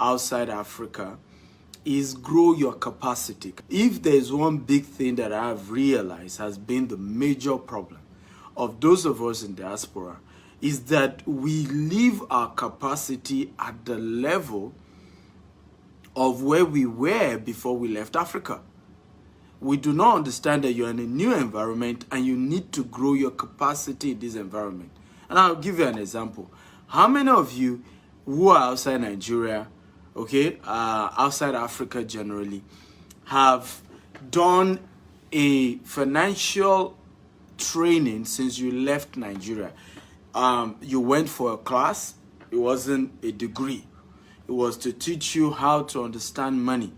outside Africa is grow your capacity. If there's one big thing that I have realized has been the major problem of those of us in diaspora, is that we leave our capacity at the level of where we were before we left Africa. We do not understand that you're in a new environment and you need to grow your capacity in this environment. And I'll give you an example. How many of you who are outside Nigeria, okay, outside Africa generally, have done a financial training since you left Nigeria? You went for a class. It wasn't a degree. It was to teach you how to understand money,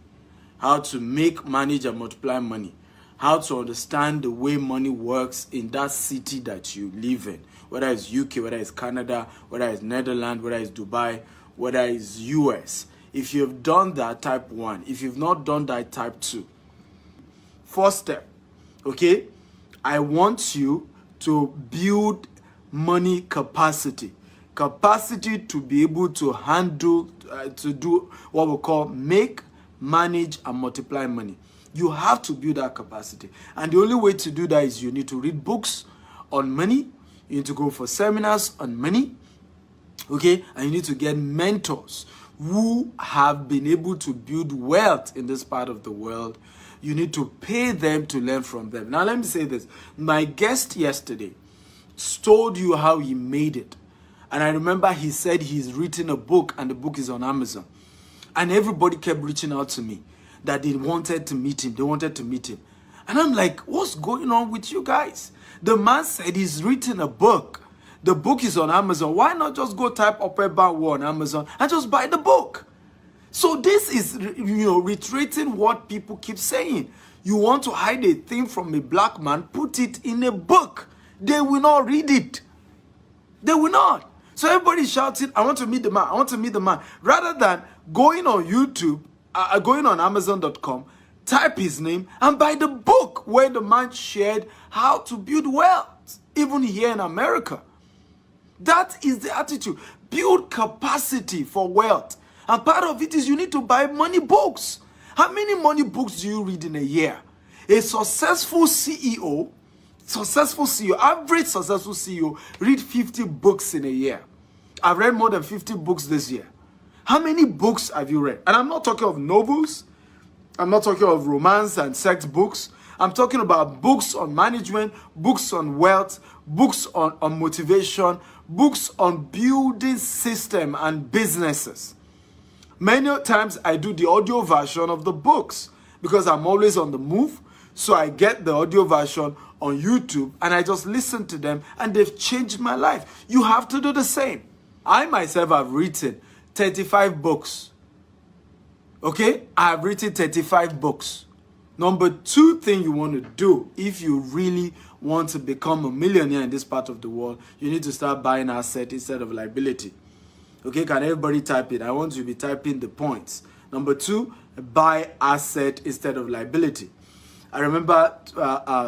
how to make, manage, and multiply money, how to understand the way money works in that city that you live in, whether it's UK, whether it's Canada, whether it's Netherlands, whether it's Dubai, whether it's US. If you've done that, type 1. If you've not done that, type 2. First step, okay? I want you to build money capacity. Capacity to be able to handle, to do what we call make, manage, and multiply money. You have to build that capacity. And the only way to do that is you need to read books on money. You need to go for seminars on money. Okay? And you need to get mentors who have been able to build wealth in this part of the world. You need to pay them to learn from them. Now, let me say this. My guest yesterday told you how he made it. And I remember he said he's written a book and the book is on Amazon. And everybody kept reaching out to me that they wanted to meet him. They wanted to meet him. And I'm like, what's going on with you guys? The man said he's written a book. The book is on Amazon. Why not just go type Upper War on Amazon and just buy the book? So this is, reiterating what people keep saying. You want to hide a thing from a black man, put it in a book. They will not read it. They will not. So everybody's shouting, I want to meet the man. I want to meet the man. Rather than going on YouTube, going on Amazon.com, type his name and buy the book where the man shared how to build wealth, even here in America. That is the attitude. Build capacity for wealth. And part of it is you need to buy money books. How many money books do you read in a year? A successful CEO, average successful CEO, read 50 books in a year. I've read more than 50 books this year. How many books have you read? And I'm not talking of novels. I'm not talking of romance and sex books. I'm talking about books on management, books on wealth, books on motivation, books on building system and businesses. Many times I do the audio version of the books because I'm always on the move. So I get the audio version on YouTube and I just listen to them and they've changed my life. You have to do the same. I myself have written 35 books. Okay? I have written 35 books. Number 2 thing you want to do if you really want to become a millionaire in this part of the world, you need to start buying asset instead of liability. Okay, can everybody type it? I want you to be typing the points. Number 2, buy asset instead of liability. I remember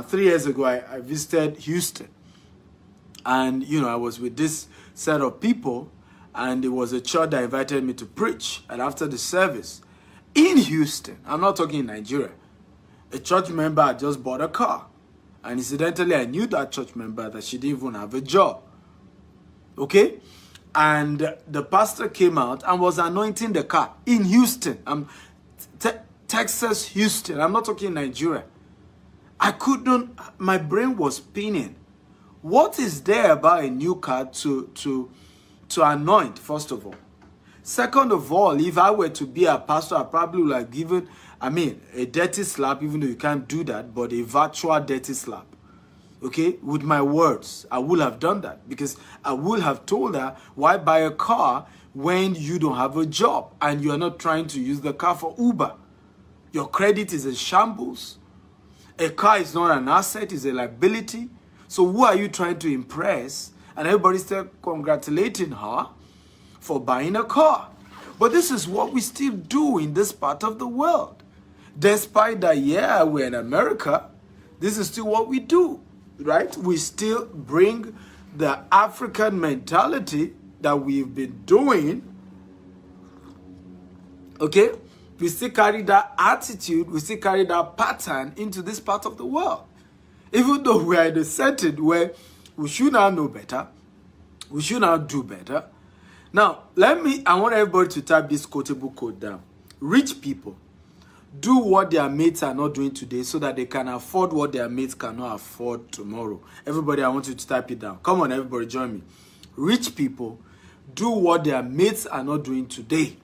3 years ago, I visited Houston. And, I was with this set of people. And it was a church that invited me to preach. And after the service, in Houston, I'm not talking in Nigeria, a church member had just bought a car. And incidentally, I knew that church member that she didn't even have a job. Okay? And the pastor came out and was anointing the car in Houston. Texas, Houston. I'm not talking Nigeria. I couldn't, my brain was spinning. What is there about a new car to anoint, first of all? Second of all, if I were to be a pastor, I probably would have given, a dirty slap, even though you can't do that, but a virtual dirty slap. Okay, with my words, I would have done that because I would have told her, why buy a car when you don't have a job and you're not trying to use the car for Uber? Your credit is in shambles. A car is not an asset, it's a liability. So who are you trying to impress? And everybody's still congratulating her for buying a car. But this is what we still do in this part of the world. Despite that, yeah, we're in America, this is still what we do. Right? We still bring the African mentality that we've been doing Okay? We still carry that attitude, we still carry that pattern into this part of the world. Even though we are in a setting where we should now know better, we should now do better. Now, I want everybody to type this quotable quote down. Rich people do what their mates are not doing today so that they can afford what their mates cannot afford tomorrow. Everybody, I want you to type it down. Come on, everybody, join me. Rich people do what their mates are not doing today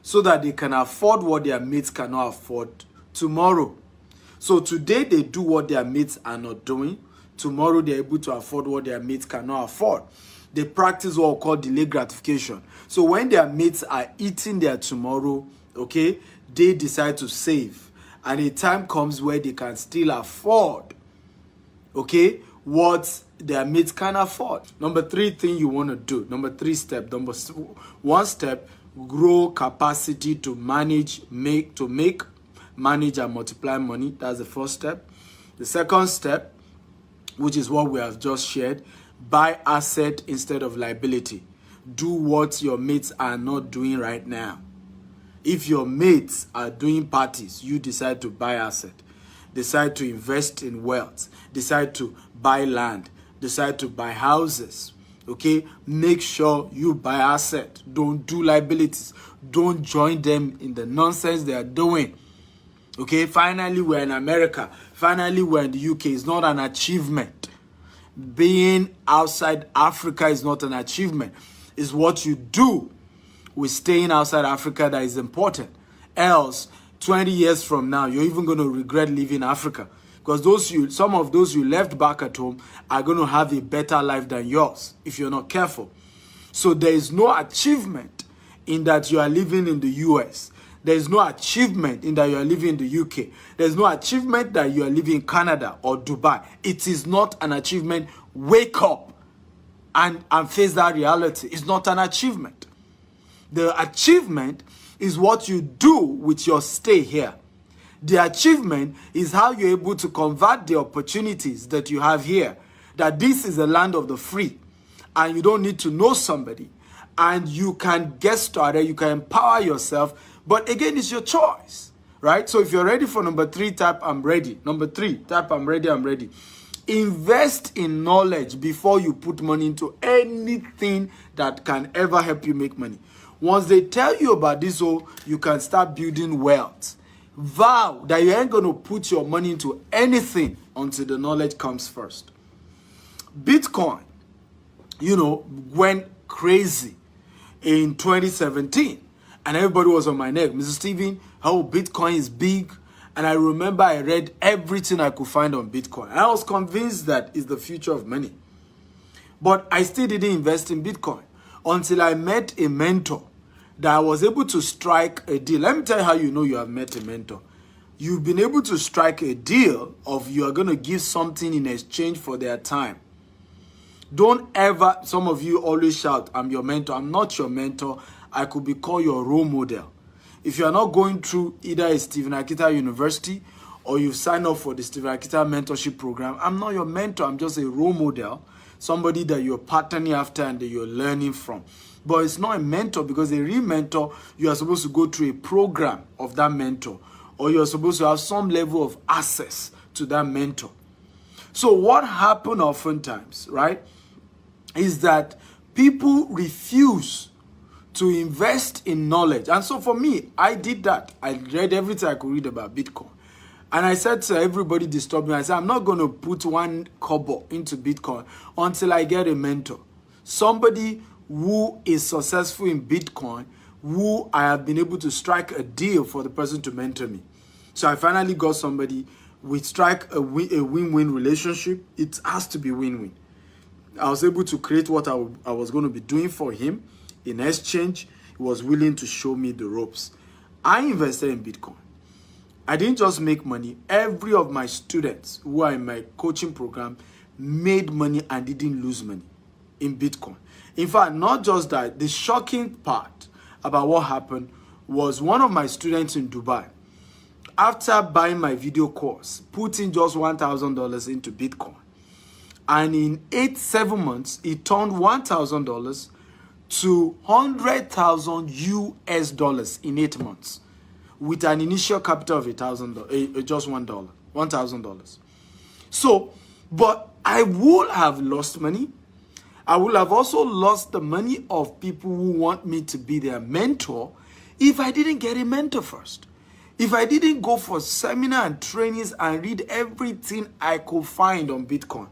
so that they can afford what their mates cannot afford tomorrow. So today they do what their mates are not doing. Tomorrow they're able to afford what their mates cannot afford. They practice what we call delayed gratification. So when their mates are eating their tomorrow, okay, they decide to save. And a time comes where they can still afford, okay, what their mates can afford. Number 3 thing you want to do. Number 3 step. Number 1 step, grow capacity to manage, manage and multiply money. That's the first step. The second step, which is what we have just shared, buy asset instead of liability. Do what your mates are not doing right now. If your mates are doing parties, you decide to buy asset. Decide to invest in wealth. Decide to buy land. Decide to buy houses. Okay? Make sure you buy asset. Don't do liabilities. Don't join them in the nonsense they are doing. Okay? Finally, we're in America. Finally, we're in the UK. It's not an achievement. Being outside Africa is not an achievement. It's what you do with staying outside Africa that is important. Else, 20 years from now, you're even going to regret leaving Africa. Because some of those you left back at home are going to have a better life than yours if you're not careful. So there is no achievement in that you are living in the US. There is no achievement in that you are living in the UK. There is no achievement that you are living in Canada or Dubai. It is not an achievement. Wake up and face that reality. It's not an achievement. The achievement is what you do with your stay here. The achievement is how you're able to convert the opportunities that you have here. That this is a land of the free. And you don't need to know somebody. And you can get started. You can empower yourself. But again, it's your choice. Right? So if you're ready for number 3, type I'm ready. Number 3, type I'm ready, I'm ready. Invest in knowledge before you put money into anything that can ever help you make money. Once they tell you about this, you can start building wealth. Vow that you ain't going to put your money into anything until the knowledge comes first. Bitcoin, went crazy in 2017. And everybody was on my neck. Mr. Steven, how Bitcoin is big. And I remember I read everything I could find on Bitcoin. And I was convinced that it's the future of money. But I still didn't invest in Bitcoin until I met a mentor that I was able to strike a deal. Let me tell you how you know you have met a mentor. You've been able to strike a deal of you are going to give something in exchange for their time. Don't ever, some of you always shout, I'm your mentor. I'm not your mentor. I could be called your role model. If you are not going through either a Stephen Akita University or you've signed up for the Stephen Akita mentorship program, I'm not your mentor. I'm just a role model, somebody that you're patterning after and that you're learning from. But it's not a mentor, because a real mentor, you are supposed to go through a program of that mentor, or you're supposed to have some level of access to that mentor. So what happened oftentimes, right, is that people refuse to invest in knowledge. And so for me, I did that. I read everything I could read about Bitcoin. And I said to everybody disturbed me, I said, I'm not going to put 1 kobo into Bitcoin until I get a mentor. Somebody who is successful in Bitcoin, who I have been able to strike a deal for the person to mentor me. So I finally got somebody. We strike a win-win relationship. It has to be win-win. I was able to create what I was going to be doing for him. In exchange, he was willing to show me the ropes. I invested in Bitcoin. I didn't just make money. Every of my students who are in my coaching program made money and didn't lose money in Bitcoin. In fact, not just that, the shocking part about what happened was one of my students in Dubai, after buying my video course, put in just $1,000 into Bitcoin. And in 7 months, he turned $1,000 to 100,000 US dollars in 8 months with an initial capital of $1,000, just $1,000. So, but I would have lost money. I would have also lost the money of people who want me to be their mentor if I didn't get a mentor first. If I didn't go for seminar and trainings and read everything I could find on Bitcoin.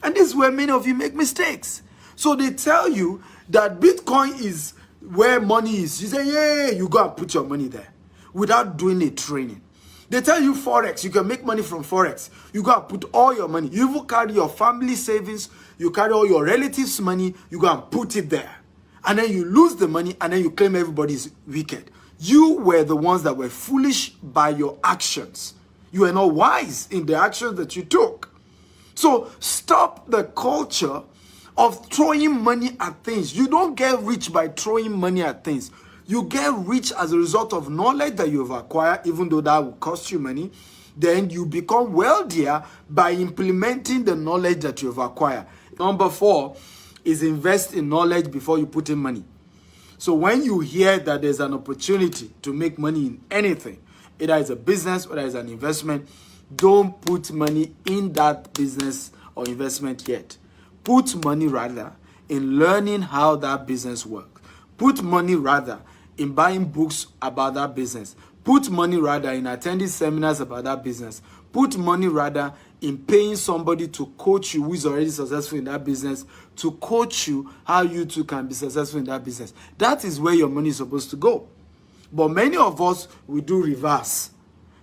And this is where many of you make mistakes. So they tell you that Bitcoin is where money is. You say, yeah, you go and put your money there without doing a training. They tell you Forex, you can make money from Forex. You go and put all your money. You even carry your family savings, you carry all your relatives' money, you go and put it there. And then you lose the money and then you claim everybody's wicked. You were the ones that were foolish by your actions. You were not wise in the actions that you took. So stop the culture of throwing money at things. You don't get rich by throwing money at things. You get rich as a result of knowledge that you've acquired, even though that will cost you money. Then you become wealthier by implementing the knowledge that you've acquired. Number 4 is invest in knowledge before you put in money. So when you hear that there's an opportunity to make money in anything, either it's a business or it's an investment, don't put money in that business or investment yet. Put money rather in learning how that business works. Put money rather in buying books about that business. Put money rather in attending seminars about that business. Put money rather in paying somebody to coach you who is already successful in that business, to coach you how you too can be successful in that business. That is where your money is supposed to go. But many of us, we do reverse.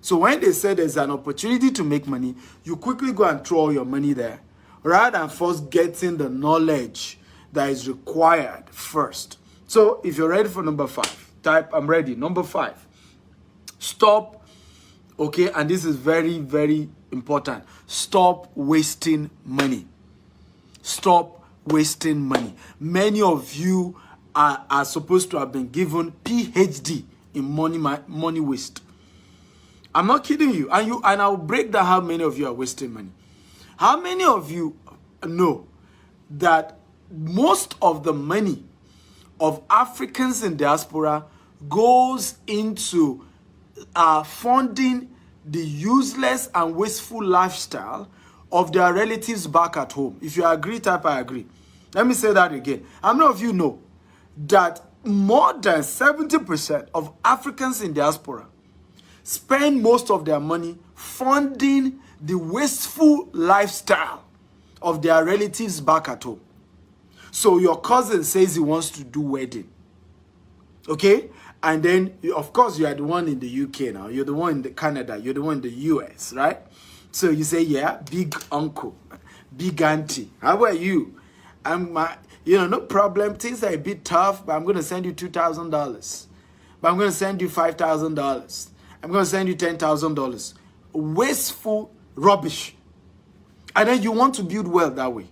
So when they say there's an opportunity to make money, you quickly go and throw all your money there, rather than first getting the knowledge that is required first. So if you're ready for number 5, type I'm ready. Number 5, stop, okay, and this is very, very important. Stop wasting money. Stop wasting money. Many of you are supposed to have been given PhD in money waste. I'm not kidding you. And I'll break down how many of you are wasting money. How many of you know that most of the money of Africans in diaspora goes into funding the useless and wasteful lifestyle of their relatives back at home? If you agree, type I agree. Let me say that again. How many of you know that more than 70% of Africans in diaspora spend most of their money funding the wasteful lifestyle of their relatives back at home? So your cousin says he wants to do wedding, okay? And then, of course, you are the one in the UK now. You're the one in the Canada. You're the one in the US, right? So you say, yeah, big uncle, big auntie. How about you? No problem. Things are a bit tough, but I'm going to send you $2,000. But I'm going to send you $5,000. I'm going to send you $10,000. Wasteful rubbish. And then you want to build wealth that way.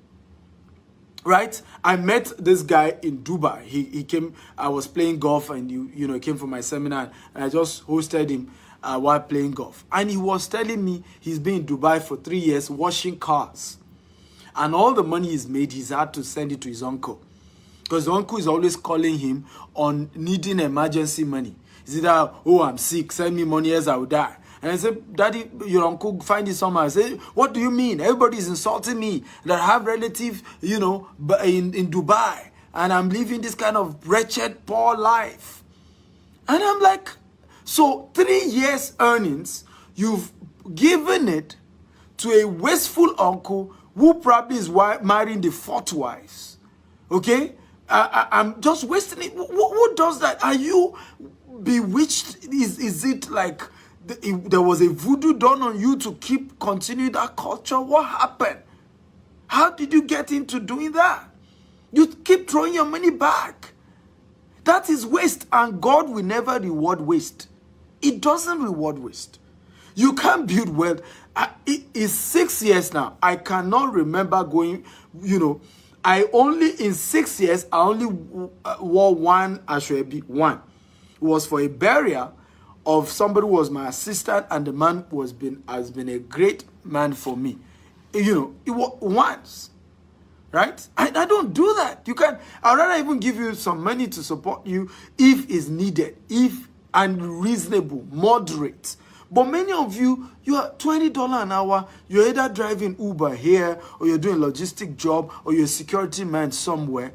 Right? I met this guy in Dubai. He came, I was playing golf, and he came for my seminar, and I just hosted him while playing golf. And he was telling me he's been in Dubai for 3 years washing cars. And all the money he's made, he's had to send it to his uncle. Because the uncle is always calling him on needing emergency money. He said, oh, I'm sick, send me money else I will die. And I said, Daddy, your uncle find it somewhere. I said, what do you mean? Everybody's insulting me that I have relatives, in Dubai. And I'm living this kind of wretched, poor life. And I'm like, so 3 years earnings, you've given it to a wasteful uncle who probably is marrying the 4th wives. Okay? I'm just wasting it. Who does that? Are you bewitched? Is it like there was a voodoo done on you to continue that culture? What happened? How did you get into doing that? You keep throwing your money back. That is waste, and God will never reward waste. It doesn't reward waste. You can't build wealth. It's 6 years now. I cannot remember going, in 6 years, I only wore one Ashwebi, one. It was for a burial of somebody who was my assistant, and the man has been a great man for me. It was once. right? I don't do that. You can, I'd rather even give you some money to support you if it's needed, if and reasonable, moderate. But many of you, you are $20 an hour. You're either driving Uber here, or you're doing a logistic job, or you're a security man somewhere.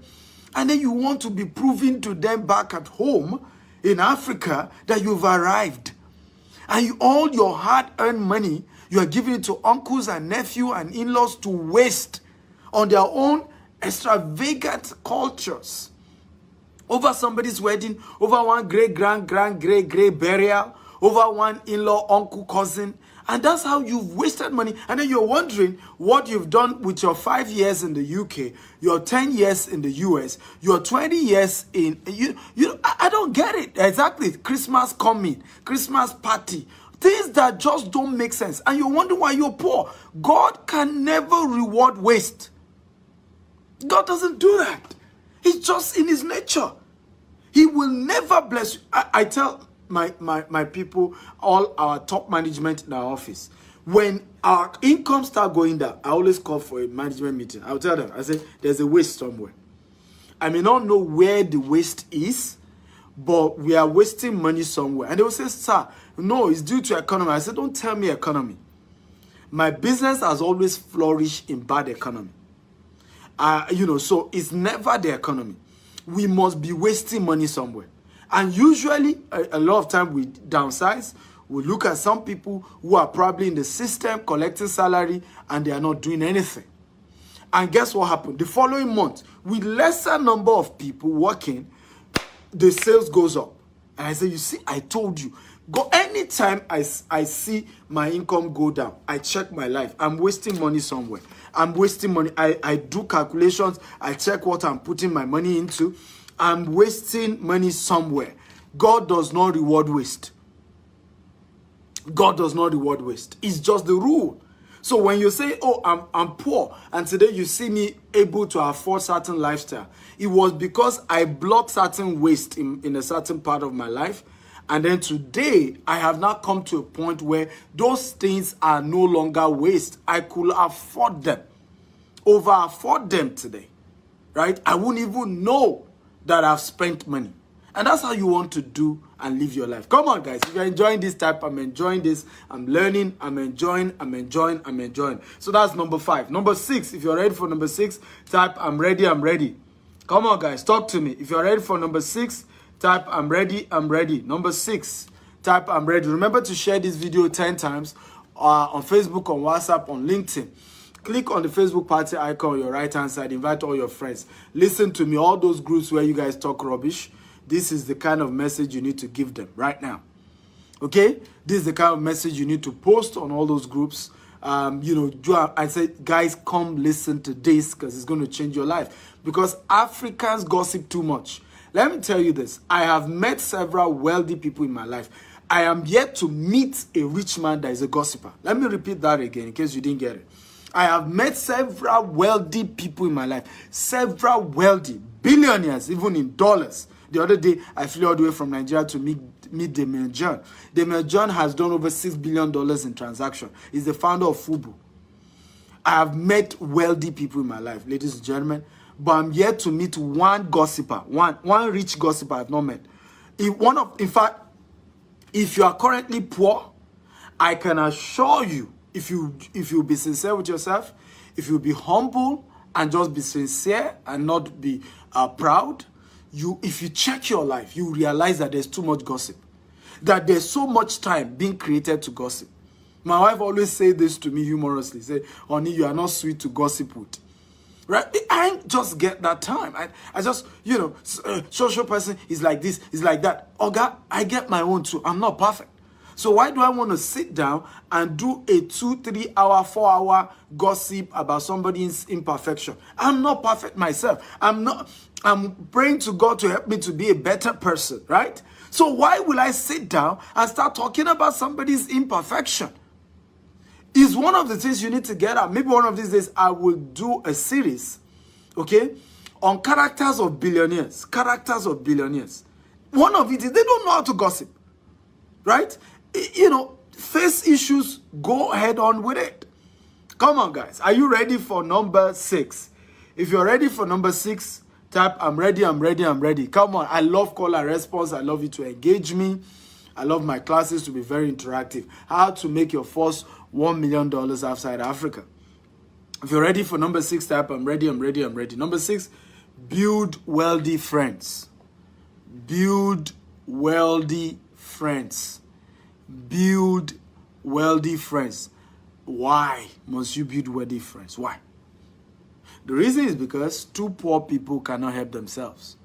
And then you want to be proving to them back at home in Africa that you've arrived. And all your hard-earned money, you are giving it to uncles and nephews and in-laws to waste on their own extravagant cultures. Over somebody's wedding, over one great burial, over one in-law, uncle, cousin. And that's how you've wasted money. And then you're wondering what you've done with your 5 years in the UK, your 10 years in the US, your 20 years in... I don't get it. Exactly. Christmas coming, Christmas party. Things that just don't make sense. And you wonder why you're poor. God can never reward waste. God doesn't do that. It's just in his nature. He will never bless you. I tell my people, all our top management in our office, when our income start going down, I always call for a management meeting. I'll tell them, I say, there's a waste somewhere. I may not know where the waste is, but we are wasting money somewhere. And they will say, sir, no, it's due to economy. I said, don't tell me economy. My business has always flourished in bad economy. So it's never the economy. We must be wasting money somewhere. And usually, a lot of time we downsize. We look at some people who are probably in the system collecting salary and they are not doing anything. And guess what happened? The following month, with lesser number of people working, the sales goes up. And I say, you see, I told you. Go anytime I see my income go down, I check my life. I'm wasting money somewhere. I'm wasting money. I do calculations. I check what I'm putting my money into. I'm wasting money somewhere. God does not reward waste. God does not reward waste. It's just the rule. So when you say, oh, I'm poor, and today you see me able to afford certain lifestyle, it was because I blocked certain waste in a certain part of my life. And then today, I have now come to a point where those things are no longer waste. I could afford them, over afford them today, right? I wouldn't even know that I've spent money. And that's how you want to do and live your life. Come on, guys. If you're enjoying this type, I'm enjoying this. I'm learning. I'm enjoying. So that's number 5. Number 6, if you're ready for number 6, type, I'm ready. I'm ready. Come on, guys. Talk to me. If you're ready for number 6, type, I'm ready. I'm ready. Number 6, type, I'm ready. Remember to share this video 10 times on Facebook, on WhatsApp, on LinkedIn. Click on the Facebook party icon on your right-hand side. Invite all your friends. Listen to me. All those groups where you guys talk rubbish, this is the kind of message you need to give them right now. Okay? This is the kind of message you need to post on all those groups. I said, guys, come listen to this because it's going to change your life. Because Africans gossip too much. Let me tell you this. I have met several wealthy people in my life. I am yet to meet a rich man that is a gossiper. Let me repeat that again in case you didn't get it. I have met several wealthy people in my life. Several wealthy, billionaires, even in dollars. The other day, I flew all the way from Nigeria to meet Damien John. Damien John has done over $6 billion in transaction. He's the founder of Fubu. I have met wealthy people in my life, ladies and gentlemen. But I'm yet to meet one gossiper, one rich gossiper I've not met. In fact, if you are currently poor, I can assure you, if you be sincere with yourself, if you be humble and just be sincere and not be proud, if you check your life, you realize that there's too much gossip, that there's so much time being created to gossip. My wife always say this to me humorously, say, honey, you are not sweet to gossip with. Right? I ain't just get that time. I just, social person is like this, is like that. Oh God, I get my own too. I'm not perfect. So why do I want to sit down and do a 2, 3 hour, 4 hour gossip about somebody's imperfection? I'm not perfect myself. I'm praying to God to help me to be a better person, right? So why will I sit down and start talking about somebody's imperfection? Is one of the things you need to get out. Maybe one of these days I will do a series, okay, on characters of billionaires. Characters of billionaires. One of it is they don't know how to gossip, right? Face issues, go head on with it. Come on, guys. Are you ready for number 6? If you're ready for number 6, type I'm ready, I'm ready, I'm ready. Come on. I love call and response. I love you to engage me. I love my classes to be very interactive. How to make your first $1 million outside Africa. If you're ready for number 6, type I'm ready, I'm ready, I'm ready. Number 6, build wealthy friends. Build wealthy friends. Build wealthy friends. Why must you build wealthy friends? Why? The reason is because 2 poor people cannot help themselves.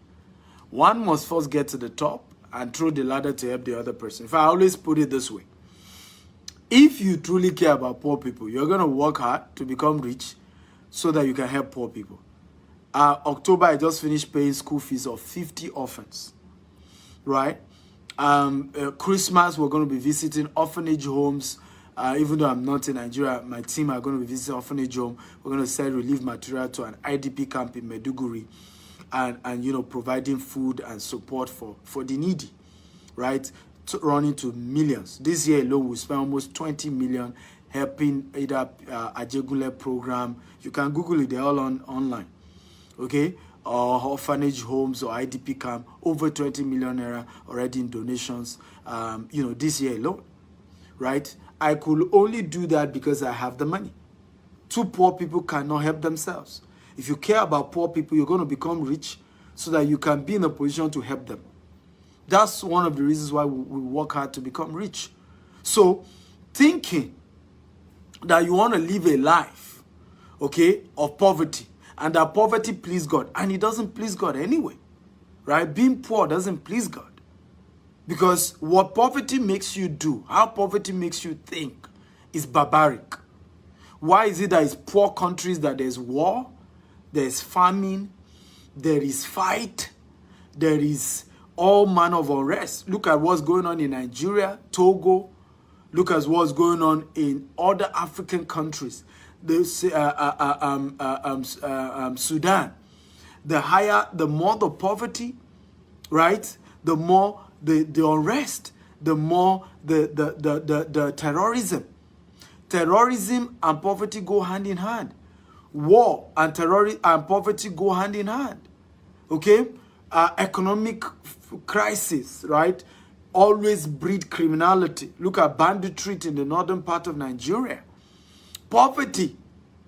One must first get to the top and throw the ladder to help the other person. If I always put it this way, if you truly care about poor people, you're going to work hard to become rich so that you can help poor people. October, I just finished paying school fees of 50 orphans, right? Christmas, we're going to be visiting orphanage homes. Even though I'm not in Nigeria, my team are going to be visiting orphanage home. We're going to sell relief material to an IDP camp in Maiduguri and you know, providing food and support for the needy, right? Running to millions. This year alone, we spent almost 20 million helping either Ajegunle program. You can Google it, they're all online, okay? Or orphanage homes or IDP camp, over 20 million naira already in donations, you know, this year alone, right? I could only do that because I have the money. 2 poor people cannot help themselves. If you care about poor people, you're going to become rich so that you can be in a position to help them. That's one of the reasons why we work hard to become rich. So, thinking that you want to live a life, okay, of poverty, and that poverty please God, and it doesn't please God anyway, right? Being poor doesn't please God. Because what poverty makes you do, how poverty makes you think, is barbaric. Why is it that it's poor countries that there's war, there's famine, there is fight, there is all manner of unrest? Look at what's going on in Nigeria, Togo. Look at what's going on in other African countries. Sudan. The more the poverty, right? The more the unrest, the more the terrorism. Terrorism and poverty go hand in hand. War and terrorism and poverty go hand in hand. Okay? Economic crisis, right? Always breed criminality. Look at banditry in the northern part of Nigeria. Poverty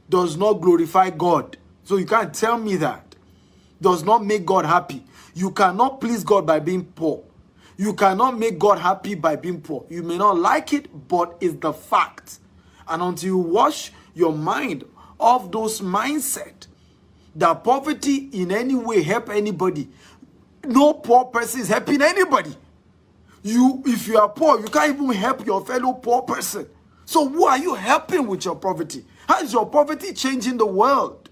does not glorify God. So you can't tell me that. Does not make God happy. You cannot please God by being poor. You cannot make God happy by being poor. You may not like it, but it's the fact. And until you wash your mind of those mindset that poverty in any way help anybody, no poor person is helping anybody. If you are poor, you can't even help your fellow poor person. So who are you helping with your poverty? How is your poverty changing the world?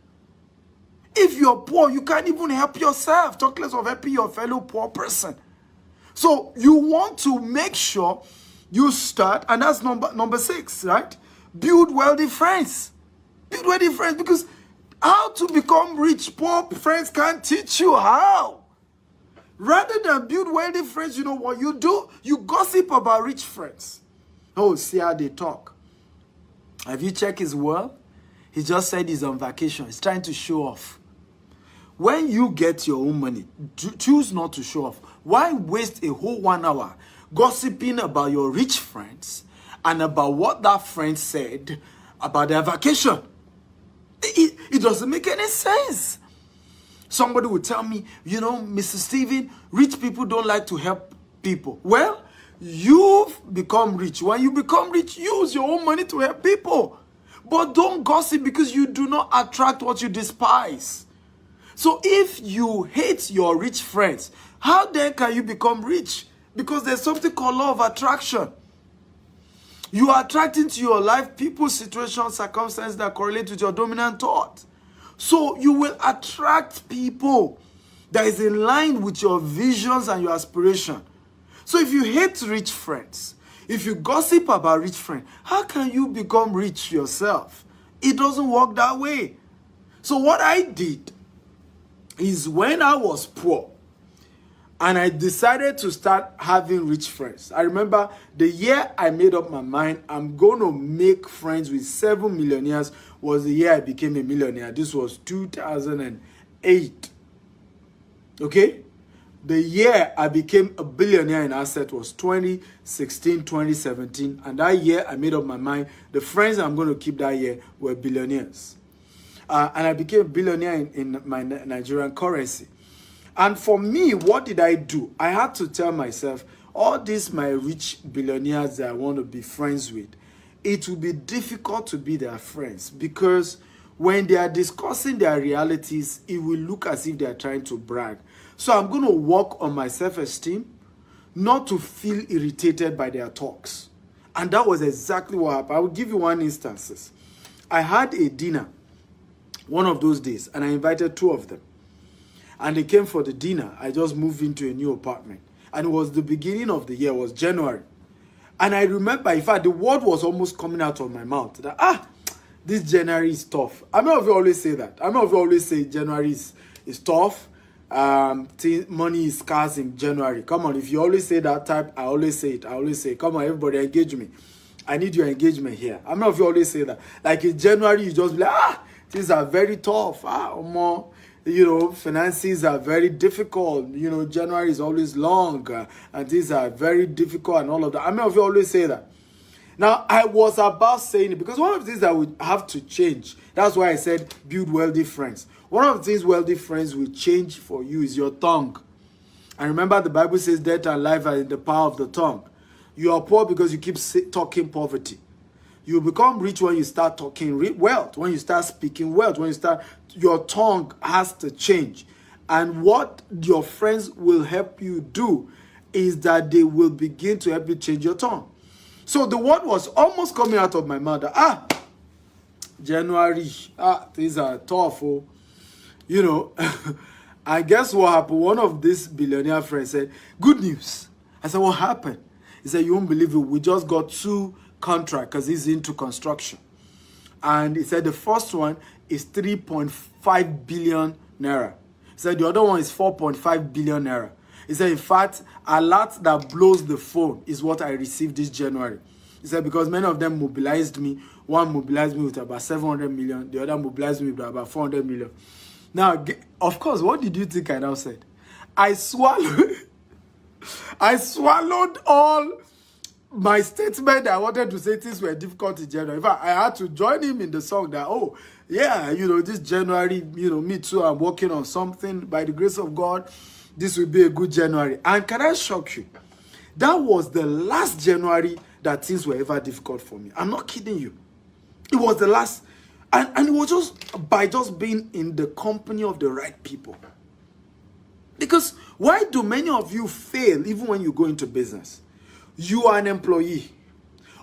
If you're poor, you can't even help yourself. Talk less of helping your fellow poor person. So you want to make sure you start, and that's number 6, right? Build wealthy friends. Build wealthy friends, because how to become rich, poor friends can't teach you how. Rather than build wealthy friends, you know what you do? You gossip about rich friends. Oh, see how they talk. Have you checked his world? He just said he's on vacation. He's trying to show off. When you get your own money, choose not to show off. Why waste a whole 1 hour gossiping about your rich friends and about what that friend said about their vacation? It doesn't make any sense. Somebody would tell me, you know, Mr. Steven, rich people don't like to help people. Well, you've become rich. When you become rich, use your own money to help people. But don't gossip, because you do not attract what you despise. So if you hate your rich friends, how then can you become rich? Because there's something called law of attraction. You are attracting to your life people, situations, circumstances that correlate with your dominant thought. So you will attract people that is in line with your visions and your aspiration. So if you hate rich friends, if you gossip about rich friends, how can you become rich yourself? It doesn't work that way. So what I did is, when I was poor, And I decided to start having rich friends. I remember the year I made up my mind, I'm going to make friends with 7 millionaires was the year I became a millionaire. This was 2008. Okay? The year I became a billionaire in asset was 2016, 2017. And that year I made up my mind, the friends I'm going to keep that year were billionaires. And I became a billionaire in my Nigerian currency. And for me, what did I do? I had to tell myself, all these my rich billionaires that I want to be friends with, it will be difficult to be their friends because when they are discussing their realities, it will look as if they are trying to brag. So I'm going to work on my self-esteem, not to feel irritated by their talks. And that was exactly what happened. I will give you one instance. I had a dinner one of those days, and I invited 2 of them. And they came for the dinner. I just moved into a new apartment. And it was the beginning of the year, it was January. And I remember, in fact, the word was almost coming out of my mouth that, this January is tough. I know if you always say that. I know if you always say January is tough. Money is scarce in January. Come on, if you always say that type, I always say it. I always say, come on, everybody, engage me. I need your engagement here. I know if you always say that. Like in January, you just be like, things are very tough. More. Finances are very difficult. January is always long and things are very difficult and all of that. I mean, if you always say that. Now, I was about saying it because one of the things that we have to change, that's why I said build wealthy friends. One of the things wealthy friends will change for you is your tongue. And remember, the Bible says death and life are in the power of the tongue. You are poor because you keep talking poverty. You become rich when you start talking wealth, when you start speaking wealth, your tongue has to change. And what your friends will help you do is that they will begin to help you change your tongue. So the word was almost coming out of my mouth. January, things are tough. I guess what happened? One of these billionaire friends said, good news. I said, what happened? He said, you won't believe it. We just got 2 contract because he's into construction. And he said the first one is 3.5 billion naira. He said the other one is 4.5 billion naira. He said, in fact, a lot that blows the phone is what I received this January. He said, because many of them mobilized me. One mobilized me with about 700 million. The other mobilized me with about 400 million. Now, of course, what did you think I now said? I swallowed all my statement that I wanted to say things were difficult in January. In fact, I had to join him in the song that, this January, me too, I'm working on something. By the grace of God, this will be a good January. And can I shock you? That was the last January that things were ever difficult for me. I'm not kidding you. It was the last. And it was just by just being in the company of the right people. Because why do many of you fail even when you go into business? You are an employee.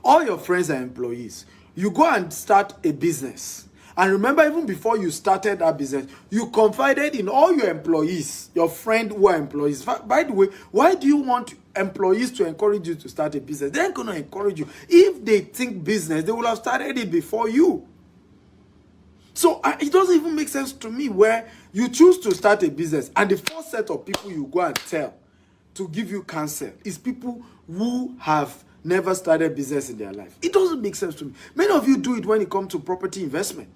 All your friends are employees. You go and start a business. And remember, even before you started that business, you confided in all your employees, your friends who are employees. By the way, why do you want employees to encourage you to start a business? They're going to encourage you. If they think business, they will have started it before you. So it doesn't even make sense to me where you choose to start a business and the first set of people you go and tell to give you counsel is people who have never started business in their life. It doesn't make sense to me. Many of you do it when it comes to property investment.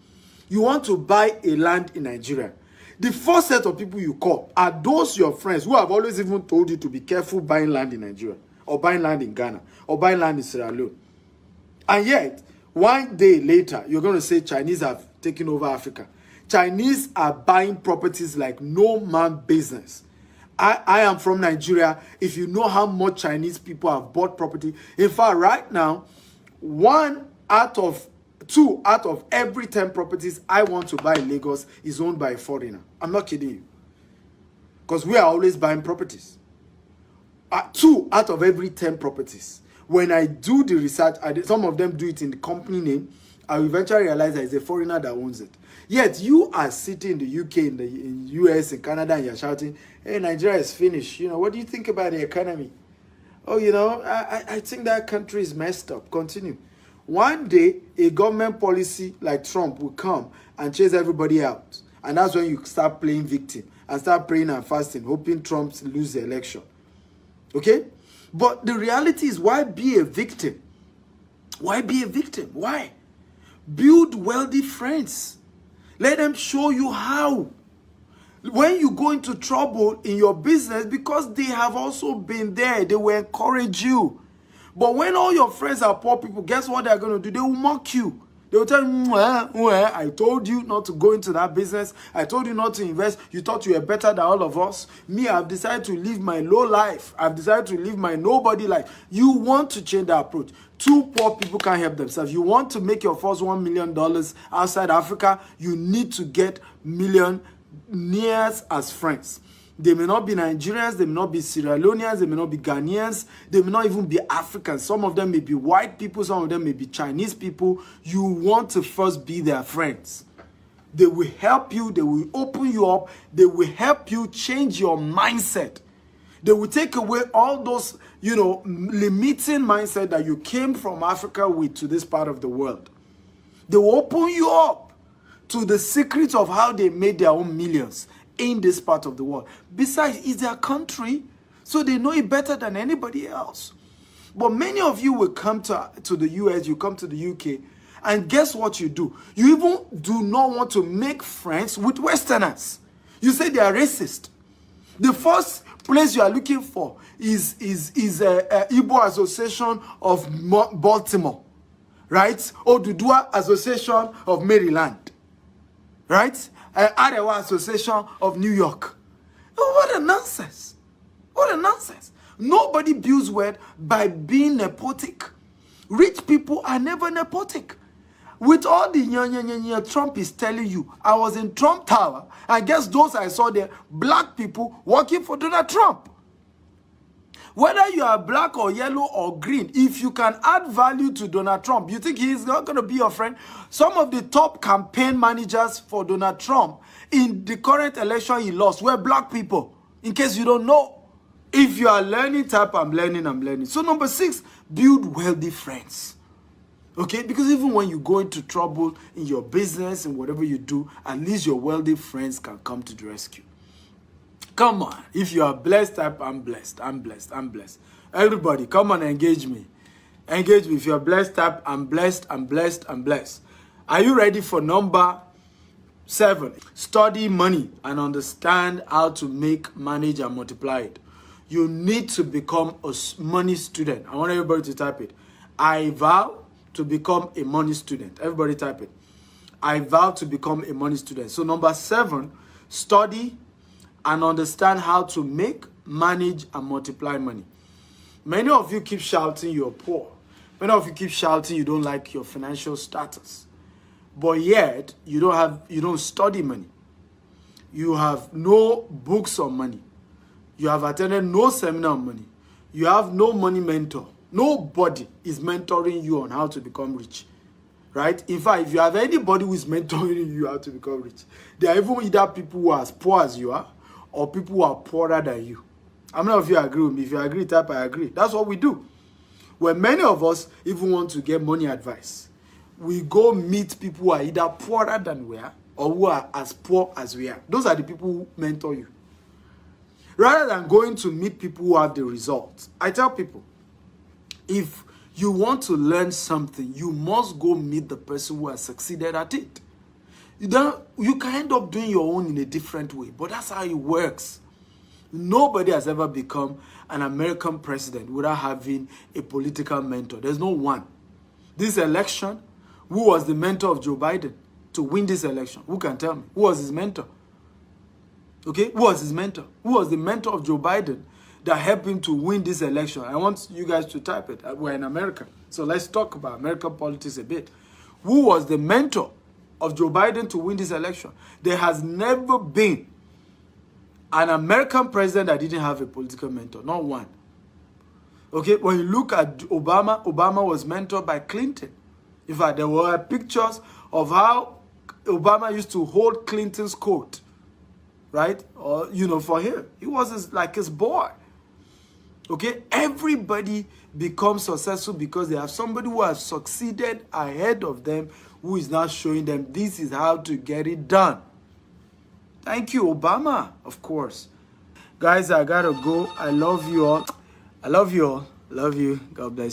You want to buy a land in Nigeria. The first set of people you call are those your friends who have always even told you to be careful buying land in Nigeria or buying land in Ghana or buying land in Sierra Leone. And yet, one day later, you're going to say Chinese have taken over Africa. Chinese are buying properties like no man business. I am from Nigeria. If you know how much Chinese people have bought property, in fact, right now, 2 out of every 10 properties I want to buy in Lagos is owned by a foreigner. I'm not kidding you. Because we are always buying properties. 2 out of every 10 properties. When I do the research, some of them do it in the company name. I will eventually realize that it's a foreigner that owns it. Yet you are sitting in the UK, in the US, in Canada, and you're shouting, hey, Nigeria is finished. What do you think about the economy? Oh, I think that country is messed up. Continue. One day, a government policy like Trump will come and chase everybody out. And that's when you start playing victim. and start praying and fasting, hoping Trump lose the election. Okay? But the reality is, why be a victim? Why be a victim? Why? Build wealthy friends. Let them show you how. When you go into trouble in your business, because they have also been there, they will encourage you. But when all your friends are poor people, guess what they're going to do? They will mock you. They will tell you, I told you not to go into that business. I told you not to invest. You thought you were better than all of us. Me, I've decided to live my low life. I've decided to live my nobody life. You want to change that approach. Two poor people can't help themselves. You want to make your first $1 million outside Africa, you need to get millionaires as friends. They may not be Nigerians, they may not be Sierra Leoneans, they may not be Ghanaians, they may not even be Africans. Some of them may be white people, some of them may be Chinese people. You want to first be their friends. They will help you, they will open you up, they will help you change your mindset. They will take away all those, limiting mindset that you came from Africa with to this part of the world. They will open you up to the secrets of how they made their own millions in this part of the world. Besides, it's their country, so they know it better than anybody else. But many of you will come to the US, you come to the UK, and guess what you do? You even do not want to make friends with Westerners. You say they are racist. The first place you are looking for is Igbo Association of Baltimore, right? Oduduwa Association of Maryland, right? Arewa Association of New York. Oh, what a nonsense. What a nonsense. Nobody builds wealth by being nepotic. Rich people are never nepotic. With all the Trump is telling you, I was in Trump Tower, and guess those I saw there, black people working for Donald Trump. Whether you are black or yellow or green, if you can add value to Donald Trump, you think he's not going to be your friend? Some of the top campaign managers for Donald Trump in the current election he lost were black people, in case you don't know. If you are learning, type I'm learning. So number 6, build wealthy friends. Okay? Because even when you go into trouble in your business and whatever you do, at least your wealthy friends can come to the rescue. Come on. If you are blessed, type I'm blessed. Everybody, come on, engage me. Engage me. If you are blessed, type I'm blessed. Are you ready for number 7? Study money and understand how to make, manage, and multiply it. You need to become a money student. I want everybody to type it. I vow to become a money student. Everybody type it. I vow to become a money student. So number 7, study and understand how to make, manage, and multiply money. Many of you keep shouting you're poor. Many of you keep shouting you don't like your financial status. But yet, you don't study money. You have no books on money. You have attended no seminar on money. You have no money mentor. Nobody is mentoring you on how to become rich. Right? In fact, if you have anybody who is mentoring you how to become rich, they are even either people who are as poor as you are, or people who are poorer than you. How many of you agree with me? If you agree, type I agree. That's what we do. When many of us even want to get money advice, we go meet people who are either poorer than we are, or who are as poor as we are. Those are the people who mentor you. Rather than going to meet people who have the results, I tell people, if you want to learn something, you must go meet the person who has succeeded at it. You can end up doing your own in a different way, but that's how it works. Nobody has ever become an American president without having a political mentor. There's no one. This election, who was the mentor of Joe Biden to win this election? Who can tell me? Who was his mentor? Okay, who was his mentor? Who was the mentor of Joe Biden that helped him to win this election? I want you guys to type it. We're in America, so let's talk about American politics a bit. Who was the mentor of Joe Biden to win this election? There has never been an American president that didn't have a political mentor. Not one. Okay, when you look at Obama, Obama was mentored by Clinton. In fact, there were pictures of how Obama used to hold Clinton's coat, right? Or, for him. He was like his boy. Okay, everybody becomes successful because they have somebody who has succeeded ahead of them, who is now showing them this is how to get it done. Thank you, Obama, of course. Guys, I gotta go. I love you all. I love you all. Love you. God bless.